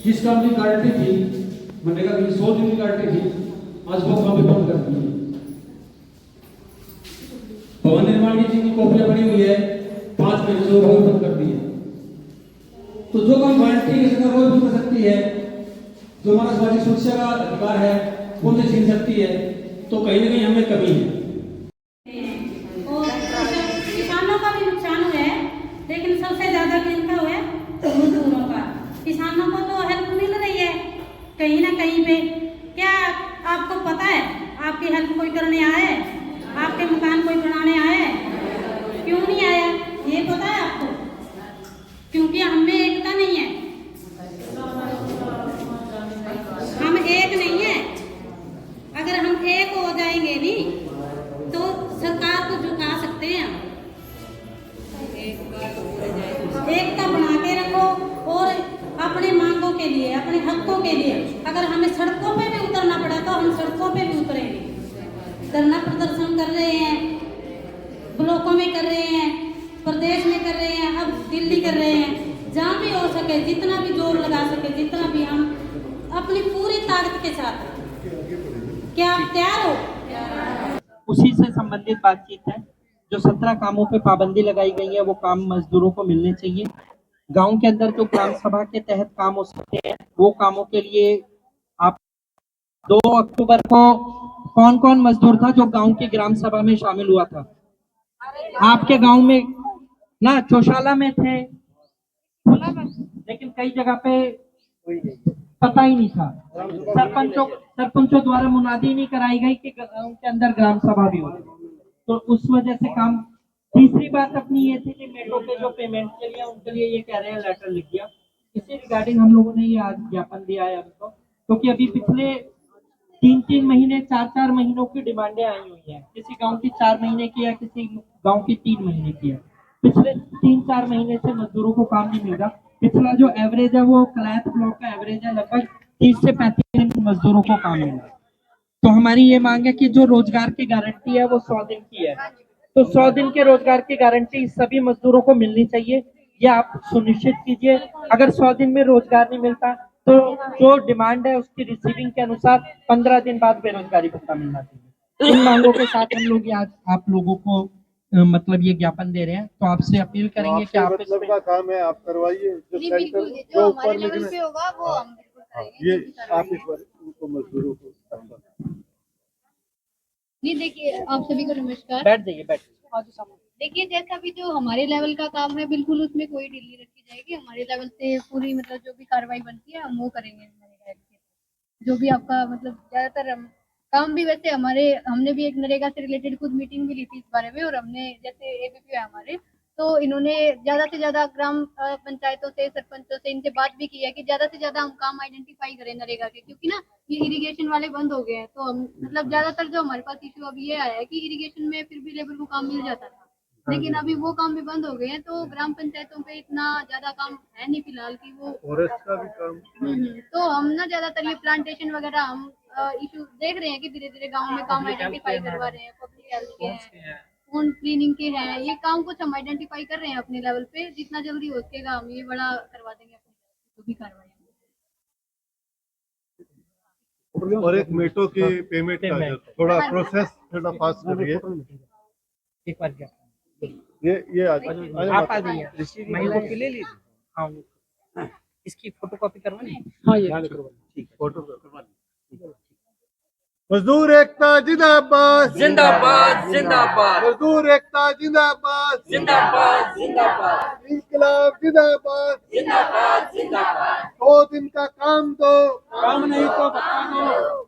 जिस काम की गारंटी थी मनरेगा की 100 दिन की गारंटी थी, आज वो काम भी बंद कर दी है। भवन निर्माण की जितनी कॉपियां पड़ी हुई है 5 महीने से वो बंद कर दी है। तो जो काम गारंटी की जगह रोज बंद कर सकती है, जो हमारा सामाजिक सुरक्षा का अधिकार है वो तो छीन सकती है, तो कहीं ना कहीं हमें कमी है। किसानों का भी नुकसान हुआ है, लेकिन सबसे ज्यादा किसका हुआ है? मजदूरों का। किसानों को तो हेल्प मिल रही है कहीं ना कहीं पे। क्या आपको पता है आपकी हेल्प कोई करने आया है? आपके मकान कोई बनाने आया है? क्यों नहीं आया ये पता है आपको? क्योंकि हमें एकता नहीं है, हम एक नहीं है। अगर हम एक हो जाएंगे नहीं तो सरकार को झुका सकते हैं। एकता बना के रखो और अपने मांगों के लिए, अपने हकों के लिए अगर हमें सड़कों पे भी उतरना पड़ा तो हम सड़कों पे भी उतरेंगे। धरना प्रदर्शन कर रहे हैं, ब्लॉकों में कर रहे हैं, प्रदेश में कर रहे हैं, अब दिल्ली कर रहे हैं। जहाँ भी हो सके, जितना भी जोर लगा सके, जितना भी हम अपनी पूरी ताकत के साथ। क्या आप तैयार हो? उसी से संबंधित बातचीत है। जो 17 कामों पे पाबंदी लगाई गई है वो काम मजदूरों को मिलने चाहिए। गांव के अंदर जो ग्राम सभा के तहत काम हो सकते हैं वो कामों के लिए आप 2 अक्टूबर को कौन कौन मजदूर था जो गांव की ग्राम सभा में शामिल हुआ था? आपके गांव में ना चौशाला में थे, लेकिन कई जगह पे पता ही नहीं था। सरपंचों द्वारा मुनादी नहीं कराई गई कि गांव के अंदर ग्राम सभा भी हो, तो उस वजह से काम। तीसरी बात अपनी ये थी कि मेट्रो के जो पेमेंट के लिए उनके लिए ये कह रहे हैं लेटर लिख दिया। इसी रिगार्डिंग हम लोगों ने ये आज ज्ञापन दिया है उनको, क्योंकि अभी पिछले 3-3 महीने 4-4 महीनों की डिमांडें आई हुई हैं। किसी गांव की 4 महीने की है, किसी गांव की 3 महीने की है। पिछले 3-4 महीने से मजदूरों को काम नहीं मिल रहा। पिछला जो एवरेज है वो कलैत ब्लॉक का एवरेज है, लगभग 30 से 35 दिन मजदूरों को काम मिल रहा है। तो हमारी ये मांग है कि जो रोजगार की गारंटी है वो 100 दिन की है, तो 100 दिन के रोजगार की गारंटी सभी मजदूरों को मिलनी चाहिए। ये आप सुनिश्चित कीजिए। अगर 100 दिन में रोजगार नहीं मिलता तो जो डिमांड है उसकी रिसीविंग के अनुसार 15 दिन बाद बेरोजगारी भत्ता मिलना चाहिए। इन मांगों के साथ हम लोग आज आप लोगों को मतलब ये ज्ञापन दे रहे हैं। तो आपसे अपील करेंगे कि आप मतलब का काम है, आप करवाइए। जो सेंटर जो ऊपर लेवल पे होगा वो हम बिल्कुल करेंगे। ये आप इस बार उनको मजदूरों को नहीं, देखिए आप सभी को नमस्कार। बैठ जाइए, बैठ। देखिए जैसा भी जो हमारे लेवल का काम है बिल्कुल उसमें कोई ढील नहीं रखी जाएगी। हमारे लेवल से पूरी मतलब जो भी कार्रवाई बनती है हम वो करेंगे। नरेगा के जो भी आपका मतलब ज्यादातर हम काम भी वैसे हमने भी एक नरेगा से रिलेटेड खुद मीटिंग भी ली थी इस बारे में। और हमने जैसे एबीपी है हमारे, तो इन्होंने ज्यादा से ज्यादा ग्राम पंचायतों से, सरपंचों से इनसे बात भी की है कि ज्यादा से ज्यादा हम काम आइडेंटिफाई करें नरेगा के, क्योंकि ना ये इरिगेशन वाले बंद हो गए हैं। तो हम मतलब ज्यादातर जो हमारे पास इशू अभी ये आया है कि इरिगेशन में फिर भी लेबर को काम मिल जाता था, लेकिन अभी वो काम भी बंद हो गए हैं। तो ग्राम पंचायतों पे इतना ज्यादा काम है नहीं फिलहाल कि वो फॉरेस्ट का भी काम। तो हम ना ज्यादातर ये प्लांटेशन वगैरह हम इशू देख रहे हैं कि धीरे धीरे गाँव में काम आइडेंटिफाई करवा रहे हैं। पब्लिक हेल्थ के हैं, फोन क्लीनिंग के हैं, ये काम कुछ हम आइडेंटिफाई कर रहे हैं अपने लेवल पे। जितना जल्दी हो सकेगा हम ये बड़ा करवा देंगे अपनी जो भी कार्रवाई। और एक मेट्रो की पेमेंट का जो थोड़ा प्रोसेस थोड़ा फास्ट करिए। एक बार क्या ये आज आप आ जाइए, महिला की ले लीजिए। हाँ, इसकी फोटोकॉपी करवानी है। हाँ, ये ठीक है, फोटो करवा। मजदूर एकता जिंदाबाद जिंदाबाद जिंदाबाद मजदूर एकता जिंदाबाद जिंदाबाद जिंदाबाद इंकलाब जिंदाबाद जिंदाबाद जिंदाबाद। 2 दिन का काम दो, काम नहीं तो बता दो।